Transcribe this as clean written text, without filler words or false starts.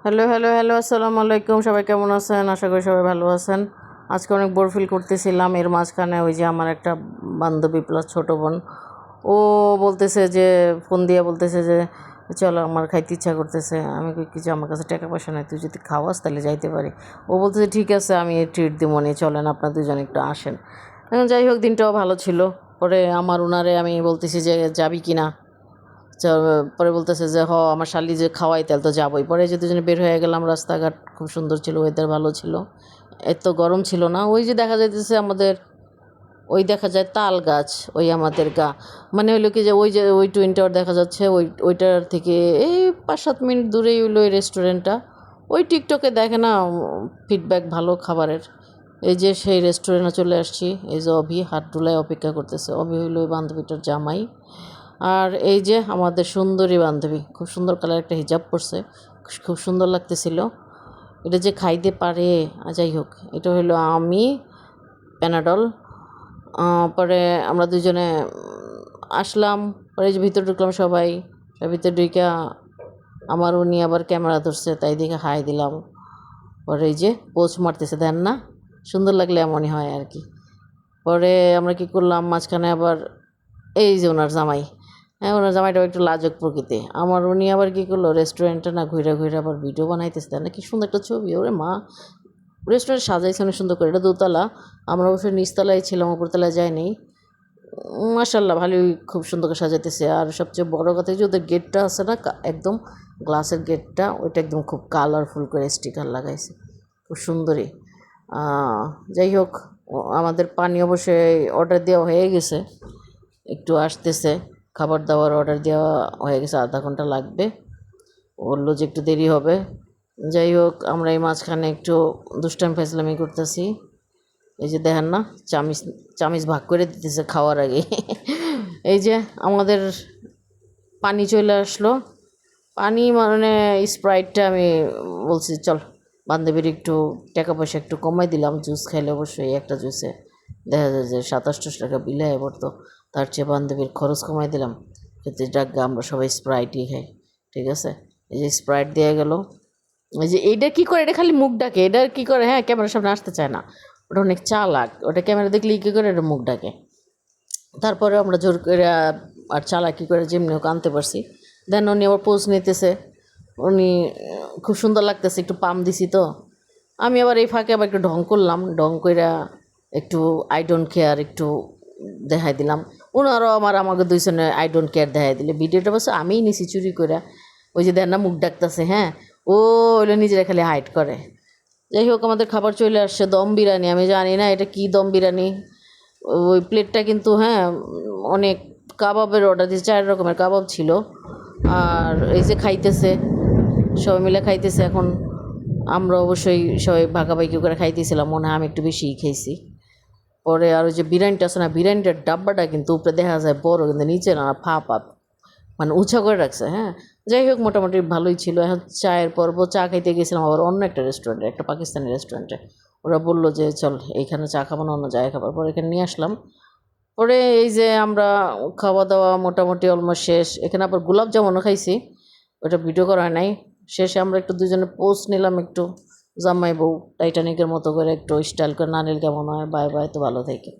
Hello hello hello আসসালামু আলাইকুম। সবাই কেমন আছেন? আশা করি সবাই ভালো আছেন। আজকে অনেক বোর ফিল করতেছিলাম। এর মাঝখানে ওই যে আমার একটা বান্ধবী প্লাস ছোটো বোন, ও বলতেছে যে ফোন দিয়ে বলতেছে যে চলো আমার খাইতে ইচ্ছা করতেছে। আমি কিছু আমার কাছে টাকা পয়সা নাই, তুই যদি খাওয়াস তাহলে যাইতে পারি। ও বলতেছে ঠিক আছে, আমি ট্রিট দিব নি, চলেন আপনার দুজন একটু আসেন। এখন যাই হোক, দিনটাও ভালো ছিল। পরে আমার ওনারে আমি বলতেছি যে যাবি কি না। পরে বলতেছে যে আমার শালি যে খাওয়াই তাহলে তো যাবোই। পরে যে দুজনে বের হয়ে গেলাম, রাস্তাঘাট খুব সুন্দর ছিল, ওয়েদার ভালো ছিল, এত গরম ছিল না। ওই যে দেখা যাইতেছে আমাদের, ওই দেখা যায় তাল গাছ, ওই আমাদের মানে হইলো কি যে ওই টুইন টাওয়ার দেখা যাচ্ছে, ওইটার থেকে এই 5-7 মিনিট দূরেই হইলো ওই রেস্টুরেন্টটা। ওই টিকটকে দেখে না ফিডব্যাক ভালো খাবারের, এই যে সেই রেস্টুরেন্টে চলে আসছি। এই যে অভি হাত ডুলায় অপেক্ষা করতেছে। অভি হইলো ওই বান্ধবীটার জামাই। আর এই যে আমাদের সুন্দরী বান্ধবী, খুব সুন্দর কালার একটা হিজাব পরছে, খুব সুন্দর লাগতেছিল। এটা যে খাইতে পারে, যাই হোক, এটা হলো আমি প্যানাডল। পরে আমরা দুজনে আসলাম। পরে যে ভিতরে ঢুকলাম সবাই, ভিতরে ঢুকে আমার উনি আবার ক্যামেরা ধরছে, তাই দেখে হাই দিলাম। পরে এই যে পোজ মারতেছে, দেন না, সুন্দর লাগলে এমনই হয় আর কি। পরে আমরা কি করলাম, মাঝখানে আবার এই যে ওনার জামাই, হ্যাঁ ওনার জামাইটাও একটু লাজক প্রকৃতি। আমার উনি আবার কী করলো, রেস্টুরেন্টটা না ঘুরে ঘুরে আবার ভিডিও বানাইতেছে, না কি সুন্দর একটা ছবি। ওরে মা, রেস্টুরেন্ট সাজাইছে অনেক সুন্দর করে। এটা দোতলা, আমরা অবশ্যই নিচতলায় ছিলাম, উপরতলায় যাইনি। মাশাল্লাহ ভালোই, খুব সুন্দর করে সাজাইতেছে। আর সবচেয়ে বড় কথা যে ওদের গেটটা আছে না, একদম গ্লাসের গেটটা, ওইটা একদম খুব কালারফুল করে স্টিকার লাগাইছে, খুব সুন্দরই। যাই হোক, আমাদের পানি অবশ্যই অর্ডার দেওয়া হয়ে গেছে, একটু আসতেছে। খাবার দাবার অর্ডার দেওয়া হয়ে গেছে, আধা ঘন্টা লাগবে, বললো যে একটু দেরি হবে। যাই হোক, আমরা এই মাঝখানে একটু দুষ্টামি ফাইজলামি করতেছি। এই যে দেখেন না, চামিচ ভাগ করে দিতেছে খাওয়ার আগে। এই যে আমাদের পানি চলে আসলো। পানি মানে স্প্রাইটটা আমি বলছি চল বান্ধবীর একটু টাকা পয়সা একটু কমাই দিলাম। জুস খাইলে অবশ্যই একটা জুসে দেখা যায় যে 27-28 টাকা বিল হয় পড়তো, তার চেয়ে বান্ধবীর খরচ কমাই দিলাম। কিন্তু ডাক আমরা সবাই স্প্রাইটই খাই, ঠিক আছে। এই যে স্প্রাইট দেওয়া গেল। এই যে এইটা কী করে, এটা খালি মুখ ডাকে, এটা কী করে, হ্যাঁ ক্যামেরার সামনে আসতে চায় না, ওটা অনেক চালাক। ওটা ক্যামেরা দেখলে কী করে, এটা মুখ ডাকে। তারপরে আমরা জোর করে আর চালাকি করে যেমনি হোক আনতে পারছি। দেন উনি আবার পোজ নিতেছে, উনি খুব সুন্দর লাগতেছে, একটু পাম দিছি তো। আমি আবার এই ফাঁকে আবার একটু ঢং করলাম, ঢং কইরা একটু আই ডোন্ট কেয়ার একটু দেখাই দিলাম। ওনারাও আমাকে দুইজনে আই ডোন্ট কেয়ার দেখাই দিলে। ভিডিওটা বসে আমিই নিছি চুরি করে। ওই যে দেন না মুখ ডাকতেছে, হ্যাঁ ও ওইগুলো নিজেরা খালি হাইড করে। যাই হোক, আমাদের খাবার চলে আসছে, দম বিরিয়ানি। আমি জানি না এটা কি দম বিরিয়ানি। ওই প্লেটটা কিন্তু, হ্যাঁ অনেক কাবাবের অর্ডার দিয়েছে, 4 রকমের কাবাব ছিল। আর এই যে খাইতেছে, সবাই মিলে খাইতেছে। এখন আমরা অবশ্যই সবাই ভাগাভাগি করে খাইতেছিলাম, মনে হয় আমি একটু বেশিই খেয়েছি। পরে আর ওই যে বিরিয়ানিটা আছে না, বিরিয়ানিটার ডাব্বাটা কিন্তু উপরে দেখা যায় বড়, কিন্তু নিচে না ফাঁপা, মানে উঁচা করে রাখছে। হ্যাঁ যাই হোক, মোটামুটি ভালোই ছিল। এখন চায়ের পর্ব, চা খাইতে গেছিলাম আবার অন্য একটা রেস্টুরেন্টে, একটা পাকিস্তানি রেস্টুরেন্টে। ওরা বললো যে চল এইখানে চা খাবো না, অন্য জায়গায় খাবার। পরে এখানে নিয়ে আসলাম। পরে এই যে আমরা খাওয়া দাওয়া মোটামুটি অলমোস্ট শেষ। এখানে আবার গোলাপ জামুনও খাইছি, ওটা ভিডিও করা নাই। শেষে আমরা একটু দুজনে পোস্ট নিলাম, একটু জামাই বউ টাইটানিকের মতো করে একটু স্টাইল করে, না নিলে কেমন হয়। বাই বাই, তো ভালো থেকে।